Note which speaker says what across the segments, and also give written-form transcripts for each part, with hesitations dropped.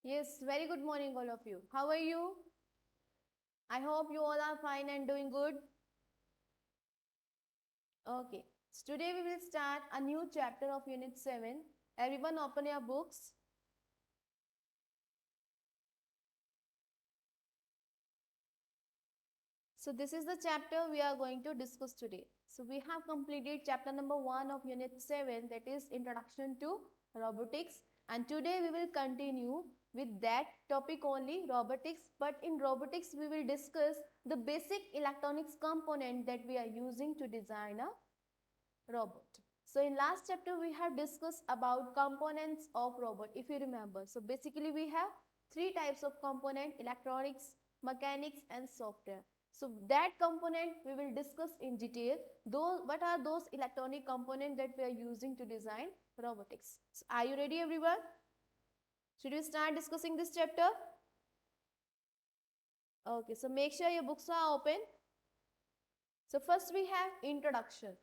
Speaker 1: Yes, very good morning, all of you. How are you? I hope you all are fine and doing good. Okay, so today we will start a new chapter of Unit 7. Everyone, open your books. So, this is the chapter we are going to discuss today. So, we have completed chapter number 1 of Unit 7, that is Introduction to Robotics. And today we will continue with that topic only, robotics. But in robotics, we will discuss the basic electronics component that we are using to design a robot. So in last chapter we have discussed about components of robot, if you remember. So basically we have three types of component: electronics, mechanics and software. So that component we will discuss in detail. Those, what are those electronic components that we are using to design robotics? So are you ready, everyone? Should we start discussing this chapter? Okay, so make sure your books are open. So first we have introduction.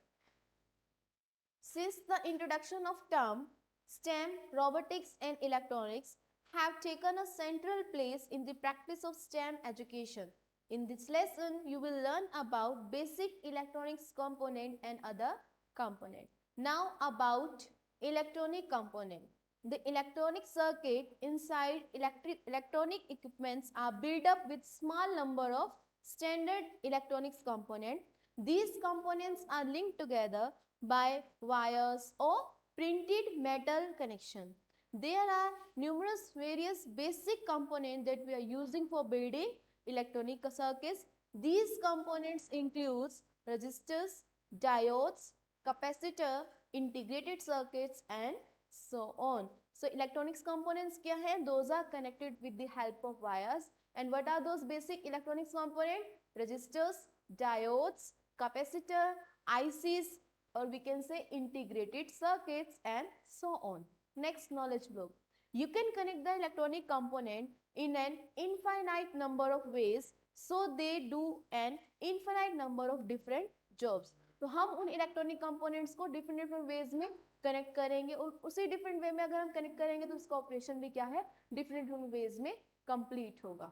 Speaker 1: Since the introduction of term STEM, robotics and electronics have taken a central place in the practice of STEM education. In this lesson, you will learn about basic electronics component and other component. Now about electronic component. The electronic circuit inside electronic equipments are built up with small number of standard electronics component. These components are linked together by wires or printed metal connection. There are numerous various basic components that we are using for building electronic circuits. These components includes resistors, diodes, capacitor, integrated circuits and so on. So electronics components क्या है? Those are connected with the help of wires. And what are those basic electronics components? Resistors, diodes, capacitor, ICs, or we can say integrated circuits and so on. Next knowledge block. You can connect the electronic component in an infinite number of ways, so they do an infinite number of different jobs. तो हम उन electronic components को different different ways में connect करेंगे और उसी different way में अगर हम कनेक्ट करेंगे तो उसका ऑपरेशन भी क्या है, डिफरेंट डिफरेंट वेज में कंप्लीट होगा.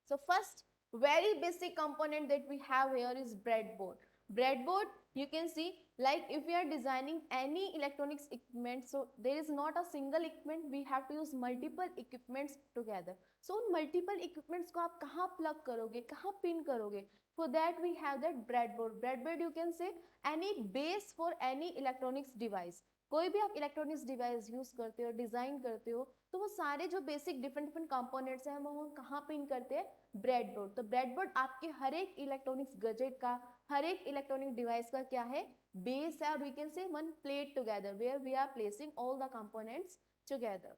Speaker 1: So first very basic component that we have here is breadboard. Breadboard, you can see, like if we are designing any electronics equipment, so there is not a single equipment, we have to use multiple equipments together. So multiple equipments को आप कहाँ plug करोगे, कहाँ pin करोगे? For that we have that breadboard. Breadboard you can say any base for any electronics device. कोई भी आप electronics device use करते हो, डिजाइन करते हो, तो वो सारे जो बेसिक डिफरेंट डिफरेंट कंपोनेंट्स हैं वो कहाँ पिन करते हैं? ब्रेडबोर्ड. तो ब्रेडबोर्ड आपके हर एक इलेक्ट्रॉनिक्स गैजेट का, हर एक इलेक्ट्रॉनिक डिवाइस का क्या है? बेस है. और we can say one plate together where we are placing all the components together.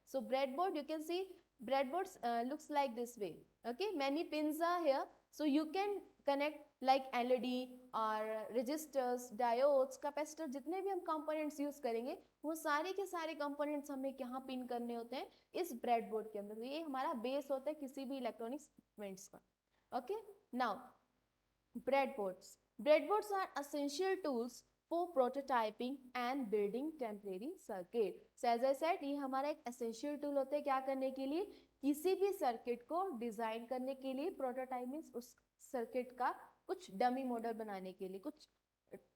Speaker 1: So breadboard, you can see breadboards looks like this way. Okay, many pins are here, so you can connect like LED और resistors, diodes, capacitor, जितने भी हम components use करेंगे वो सारे के सारे components हमें यहाँ पिन करने होते हैं इस breadboard के अंदर. ये हमारा बेस होता है किसी भी electronics equipments का. Okay, now breadboards. Breadboards are essential tools for prototyping and building temporary circuit. So as I said, ये हमारा एक essential tool होता है क्या करने के लिए? किसी भी सर्किट को डिजाइन करने के लिए. प्रोटोटाइप मीन्स उस सर्किट का कुछ डमी मॉडल बनाने के लिए, कुछ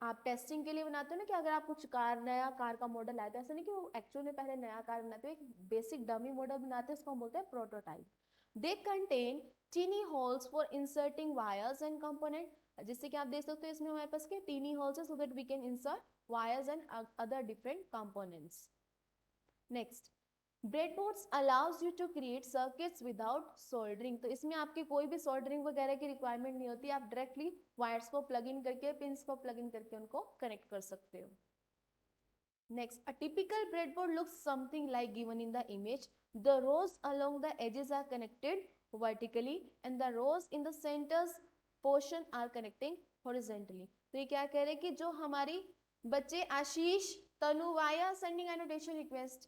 Speaker 1: आप टेस्टिंग के लिए बनाते हो ना, कि अगर आप कुछ कार, नया कार का मॉडल आया तो ऐसा नहीं कि वो एक्चुअल में पहले नया कार बनाते हो, एक बेसिक डमी मॉडल बनाते हैं, उसको हम बोलते हैं prototype. They contain tiny holes for inserting wires and component. जिससे कि आप देख सकते हो इसमें हमारे पास क्या टीनी होल्स है, so that we can insert wires and other different components. Next, breadboards allows you to create circuits without soldering. तो इसमें आपकी कोई भी सोल्डरिंग वगैरह की रिक्वायरमेंट नहीं होती, आप डायरेक्टली वायर्स को प्लग इन करके, पिंस को प्लग इन करके उनको कनेक्ट कर सकते हो. Next, a typical breadboard looks something like given in the image. The rows along the edges are connected vertically and the rows in the centers portion are connecting horizontally. तो ये क्या कह रहे हैं कि जो हमारी बच्चे आशीष, तनु, via sending annotation request.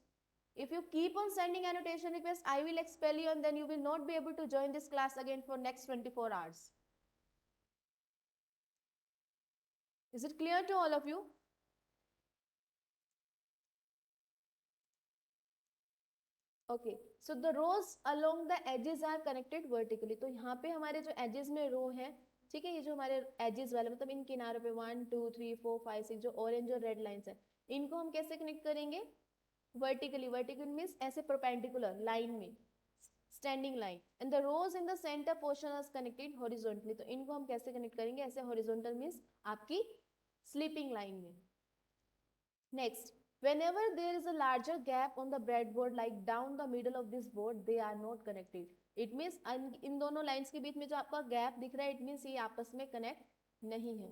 Speaker 1: If you keep on sending annotation request, I will expel you and then you will not be able to join this class again for next 24 hours. Is it clear to all of you? Okay, so the rows along the edges are connected vertically. तो यहाँ पे हमारे जो edges में रो है, ठीक है, ये जो हमारे एजेस वाले मतलब इन किनारों पे 1 2 3 4 5 6 जो ऑरेंज और रेड लाइंस है, इनको हम कैसे कनेक्ट करेंगे? वर्टिकली। वर्टिकल मीन्स ऐसे परपेंडिकुलर लाइन में, standing line. And the rows in the centre portion are connected horizontally. तो इनको हम कैसे कनेक्ट करेंगे? ऐसे हॉरिजॉन्टल मीन्स आपकी स्लीपिंग लाइन में। Next, whenever there is a larger gap on the breadboard like down the middle of this board, they are not connected. It means इन दोनों lines के बीच में जो आपका गैप दिख रहा है, it means ये आपस में कनेक्ट नहीं है।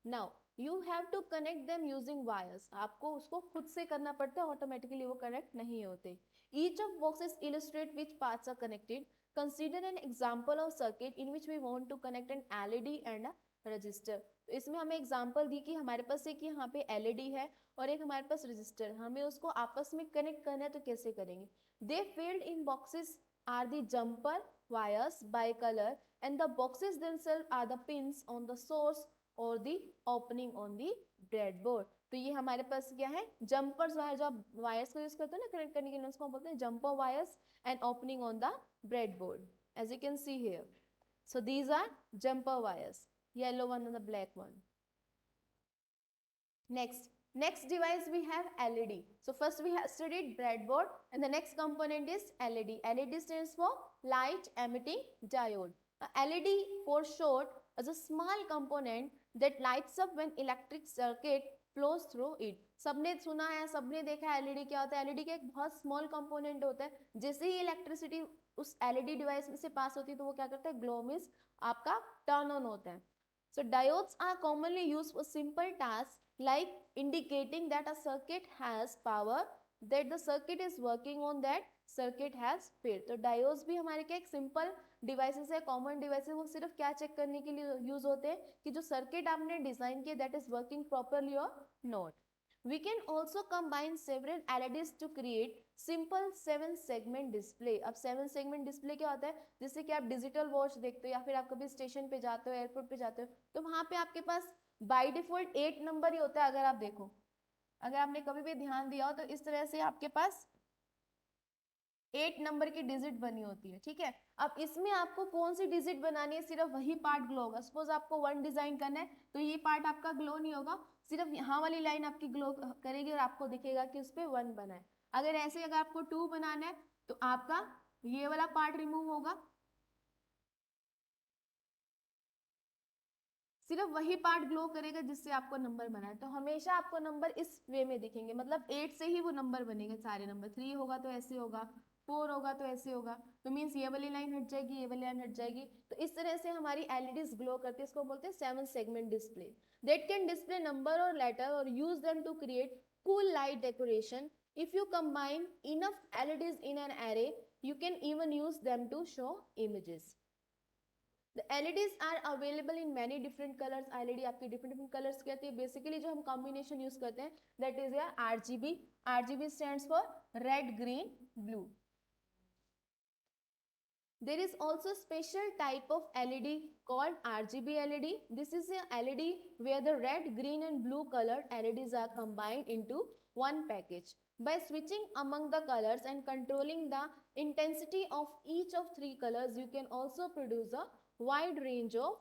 Speaker 1: Now you have to connect them using wires. आपको उसको खुद से करना पड़ता है, ऑटोमेटिकली वो कनेक्ट नहीं होते। Each of boxes illustrate which parts are connected. Consider an example of circuit in which we want to connect an LED and a register. तो इसमें हमें एग्जांपल दी कि हमारे पास एक यहाँ पे एलईडी है और एक हमारे पास रजिस्टर, हमें उसको आपस में कनेक्ट करना है, तो कैसे करेंगे? The filled in boxes are the jumper wires by colour and the boxes themselves are the pins on the source और the opening on the breadboard. तो ये हमारे पास क्या है? जंपर्स वायर, जो आप वायर्स का यूज करते हो ना कनेक्ट करने के लिए, उसको हम बोलते हैं jumper wires and opening on the breadboard, as you can see here. So these are jumper wires, yellow one and the black one. Next device we have LED. So first we have studied breadboard and the next component is LED. LED stands for light emitting diode. LED for short is a small component that lights up when electric circuit flows through it. सबने सुना है, सबने देखा है LED क्या होता है। LED का एक बहुत स्मॉल कंपोनेंट होता है, जैसे ही इलेक्ट्रिसिटी उस LED डिवाइस में से पास होती है तो वो क्या करता है? ग्लो मीन्स आपका टर्न ऑन होता है। So diodes are commonly used for simple tasks like indicating that a circuit has power, that the circuit is working on, that circuit has failed. तो diodes भी हमारे क्या एक सिंपल डिवाइसेस है, common devices, वो सिर्फ क्या चेक करने के लिए यूज होते हैं कि जो सर्किट आपने डिजाइन किया दैट इज वर्किंग प्रॉपरली और not. We can also combine several LEDs to create simple 7 segment display. अब 7 segment display क्या होता है? जैसे कि आप डिजिटल वॉच देखते हो या फिर आप कभी स्टेशन पे जाते हो, एयरपोर्ट पे जाते हो, तो वहां पे आपके पास बाय डिफॉल्ट 8 नंबर ही होता है। अगर आप देखो, अगर आपने कभी भी ध्यान दिया हो तो इस तरह से आपके पास 8 नंबर की डिजिट बनी होती है, ठीक है। अब इसमें आपको कौन सी डिजिट बनानी है? सिर्फ वही पार्ट ग्लो होगा। सपोज आपको 1 डिजाइन करना है तो ये पार्ट आपका ग्लो नहीं होगा, सिर्फ यहाँ वाली लाइन आपकी ग्लो करेगी और आपको दिखेगा कि उस पर 1 बना है। अगर ऐसे अगर आपको 2 बनाना है तो आपका ये वाला पार्ट रिमूव होगा, सिर्फ वही पार्ट ग्लो करेगा जिससे आपको नंबर बना है। तो हमेशा आपको नंबर इस वे में दिखेंगे, मतलब 8 से ही वो नंबर बनेंगे सारे नंबर। 3 होगा तो ऐसे होगा, 4 होगा तो ऐसे होगा, तो मीन्स ये वाली लाइन हट जाएगी, ये वाली लाइन हट जाएगी। तो इस तरह से हमारी एलईडीज ग्लो करती है। इसको बोलते हैं 7 segment display that can display number और लेटर और use them to create cool light decoration. If you combine enough LEDs in an array you can even use them to show images. The LEDs are available in many different colors. LED आपकी different colors की आती है। Basically जो हम combination use करते हैं that is your RGB. RGB stands for red, green, blue. There is also special type of LED called RGB LED. This is a LED where the red, green and blue colored LEDs are combined into one package. By switching among the colors and controlling the intensity of each of 3 colors, you can also produce a wide range of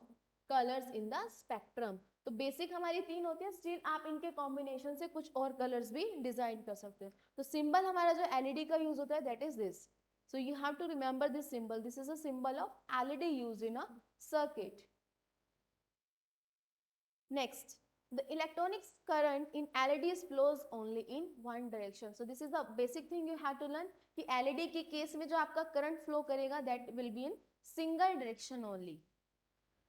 Speaker 1: colors in the spectrum. तो basic हमारी 3 होती है, still आप इनके combination से कुछ और colours भी डिजाइन कर सकते हैं। तो सिंबल हमारा जो एलईडी का यूज होता है that is this. So you have to remember this symbol. This is a symbol of LED used in a circuit. Next, the electronics current in LEDs flows only in one direction. So this is the basic thing you have to learn कि LED के case में जो आपका current flow करेगा that will be in single direction only.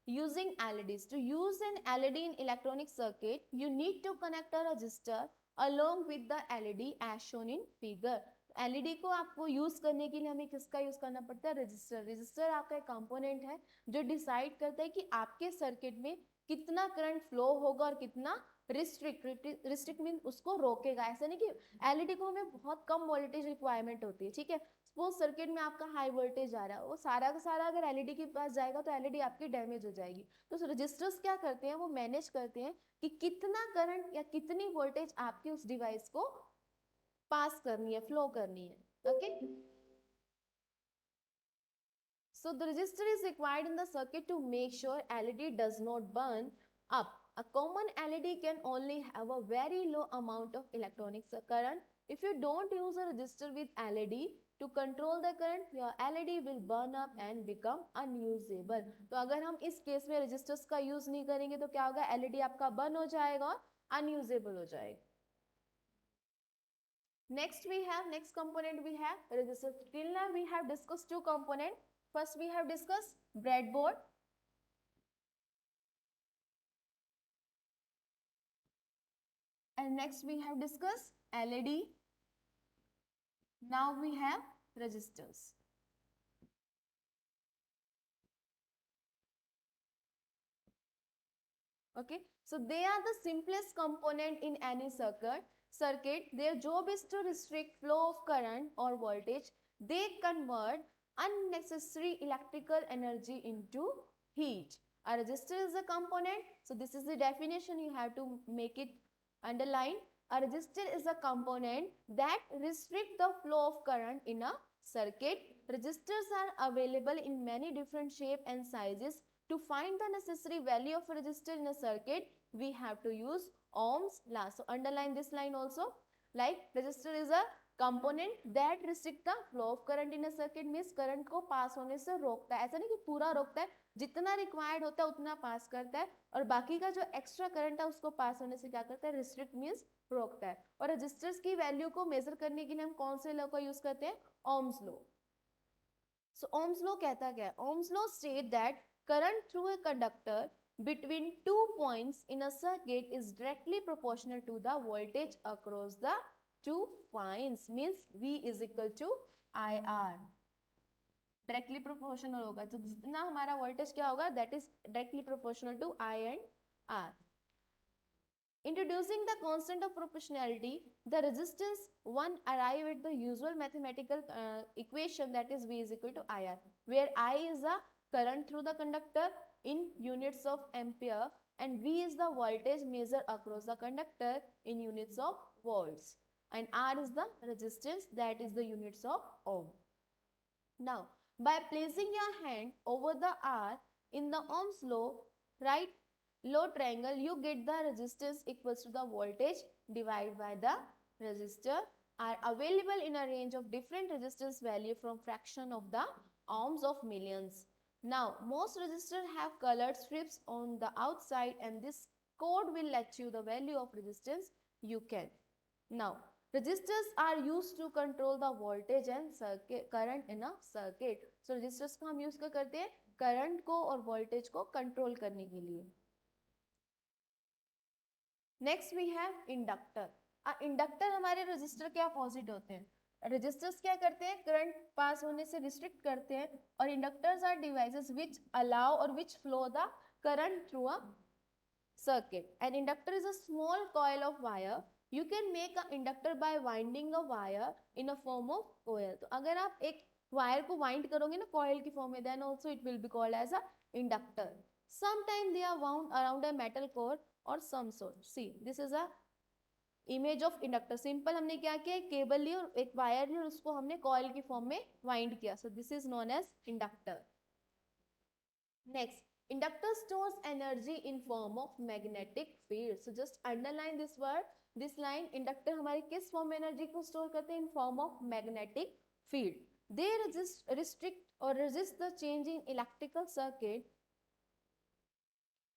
Speaker 1: Using LEDs. To use an LED in electronic circuit, you need to connect a resistor along with the LED as shown in figure. LED को आपको use करने के लिए हमें किसका use करना पड़ता है? रजिस्टर। रजिस्टर आपका एक कंपोनेंट है जो डिसाइड करता है कि आपके सर्किट में कितना करंट फ्लो होगा और कितना रिस्ट्रिक्ट मीन उसको रोकेगा। ऐसा नहीं कि एलईडी को हमें बहुत कम वोल्टेज रिक्वायरमेंट होती है, ठीक है। सपोज सर्किट में आपका हाई वोल्टेज आ रहा है, वो सारा का सारा अगर एलईडी के पास जाएगा तो एलईडी आपकी डैमेज हो जाएगी। तो रजिस्टर्स क्या करते हैं? वो मैनेज करते हैं कि कितना करंट या कितनी वोल्टेज आपके उस डिवाइस को पास करनी है, फ्लो करनी है। Okay, So the resistor is required in the circuit to make sure LED does not burn up. A common LED can only have a very low amount of electronic current. If you don't use a resistor with LED to control the current, your LED will burn up and become unusable. तो अगर हम इस case में resistors का use नहीं करेंगे तो क्या होगा, LED आपका burn हो जाएगा और unusable हो जाएगा. Next component we have resistor. Till now we have discussed two components. First we have discussed breadboard. And next we have discussed LED. Now we have resistors. Okay, so they are the simplest component in any circuit. Their job is to restrict flow of current or voltage. They convert unnecessary electrical energy into heat. A resistor is a component. So this is the definition, you have to make it underline. A resistor is a component that restrict the flow of current in a circuit. Resistors are available in many different shapes and sizes. To find the necessary value of a resistor in a circuit, we have to use Ohm's law. So underline this line also. Like resistor is a component that restrict the flow of current in a circuit, means current को पास होने से रोकता है. ऐसा नहीं कि पूरा रोकता है, जितना रिक्वायर्ड होता है उतना पास करता है, और बाकी का जो एक्स्ट्रा करंट है उसको पास होने से क्या करता है, रिस्ट्रिक्ट मीन्स रोकता है. और रेजिस्टर्स की वैल्यू को मेजर करने के लिए हम कौन से लॉ का यूज करते हैं, ओम्स लॉ. सो ओम्स लॉ कहता क्या है, Ohm's law state that current through a conductor between 2 points in a circuit is directly proportional to the voltage across the 2 points, means V is equal to IR. Directly proportional होगा, तो जितना हमारा voltage क्या होगा, that is directly proportional to I and R. Introducing the constant of proportionality, the resistance one arrive at the usual mathematical equation, that is V is equal to IR, where I is the current through the conductor in units of ampere and V is the voltage measured across the conductor in units of volts, and R is the resistance, that is the units of ohm. Now, by placing your hand over the R in the Ohm's law, right low triangle, you get the resistance equals to the voltage divided by the resistor, are available in a range of different resistance value from fraction of the ohms of millions. Now, most resistors have colored strips on the outside, and this code will let you the value of resistance you can. Now, resistors are used to control the voltage and current in a circuit. So, resistors को हम use करते हैं current को और voltage को control करने के लिए. Next we have inductor. Inductor हमारे रेजिस्टर के अपोजिट होते हैं. रेजिस्टर्स क्या करते हैं, करंट पास होने से रिस्ट्रिक्ट करते हैं, और inductors are devices which allow और which flow the current through a circuit. An inductor is a small coil of wire. You can make an inductor by winding a wire in a form of coil. तो अगर आप एक wire को wind करोगे ना coil की form में, then also it will be called as a inductor. Sometimes they are wound around a metal core or some sort. See, this is a image of inductor. Simple हमने क्या किया, cable ली और एक wire ली और उसको हमने coil की form में वाइंड किया. So this is known as inductor. Next, inductor stores energy in form of magnetic field. So just underline this word, this line. Inductor हमारे किस फॉर्म में एनर्जी को स्टोर करते हैं, in form of magnetic field. They restrict और resist the change in electrical circuit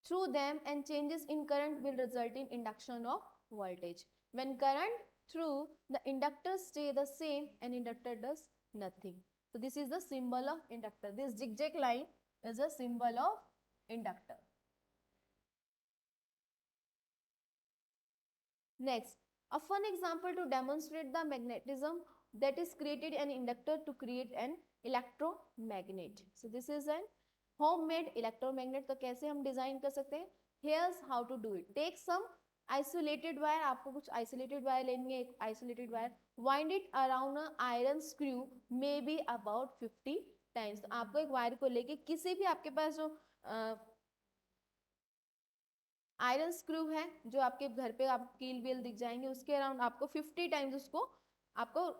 Speaker 1: through them, and changes in current will result in induction of voltage. When current through the inductor stay the same, an inductor does nothing. So this is the symbol of inductor. This zigzag line is a symbol of inductor. Next, a fun example to demonstrate the magnetism that is created an inductor to create an electromagnet. So this is an homemade electromagnet. तो कैसे हम design कर सकते हैं, here's how to do it. Take some isolated wire. आपको कुछ isolated wire लेनी है, एक isolated wire. Wind it around a iron screw maybe about 50 times. तो आपको एक वायर को लेके किसी भी आपके पास जो आयरन स्क्रू है जो आपके घर पे आप कील व्हील दिख जाएंगे, उसके अराउंड आपको 50 टाइम्स उसको आपको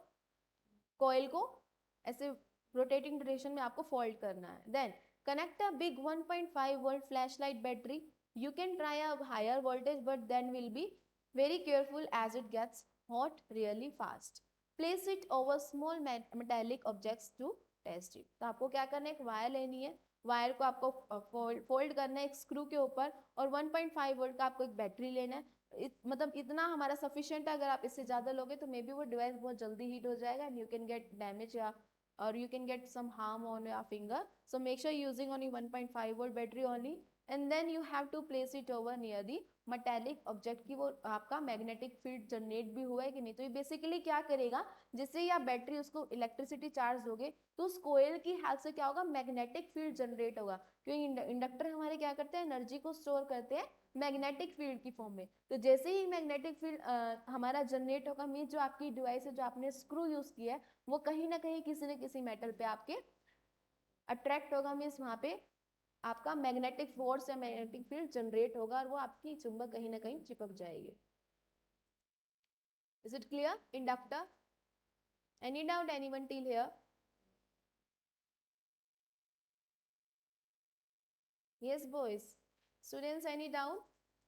Speaker 1: कॉइल को ऐसे रोटेटिंग डायरेक्शन में आपको फोल्ड करना है. Then connect a big 1.5 volt flashlight battery. You can try a higher voltage, but then will be very careful as it gets hot really fast. Place it over small metallic objects to test it. तो आपको क्या करना है, एक wire लेनी है, wire को आपको फोल्ड करना है एक स्क्रू के ऊपर, और 1.5 वोल्ट का आपको एक बैटरी लेना है. मतलब इतना हमारा सफिशिएंट है. अगर आप इससे ज़्यादा लोगे तो मे बी वो डिवाइस बहुत जल्दी हीट हो जाएगा and you can get damage या or you can get some harm on your finger. So make sure you're using only 1.5 volt battery only, and then you have to place it over near the metallic object की वो आपका magnetic field generate भी हुआ है कि नहीं. तो ये बेसिकली क्या करेगा, जिससे या बैटरी उसको इलेक्ट्रिसिटी चार्ज दोगे तो उस कोयल की हेल्प से क्या होगा, मैग्नेटिक फील्ड जनरेट होगा. क्योंकि इंडक्टर हमारे क्या करते हैं, एनर्जी को स्टोर करते हैं मैग्नेटिक फील्ड की फॉर्म में. तो जैसे ही मैग्नेटिक फील्ड हमारा जनरेट होगा, मीन जो आपकी डिवाइस है, जो आपने स्क्रू यूज किया है, वो कहीं ना कहीं किसी न किसी मेटल पे आपके अट्रैक्ट होगा. मीन्स वहां पे आपका मैग्नेटिक फोर्स या मैग्नेटिक फील्ड जनरेट होगा और वो आपकी चुंबक कहीं ना कहीं चिपक जाएगी. Is it clear? Inductor. Any doubt anyone till here? Yes, boys. Students, any doubt?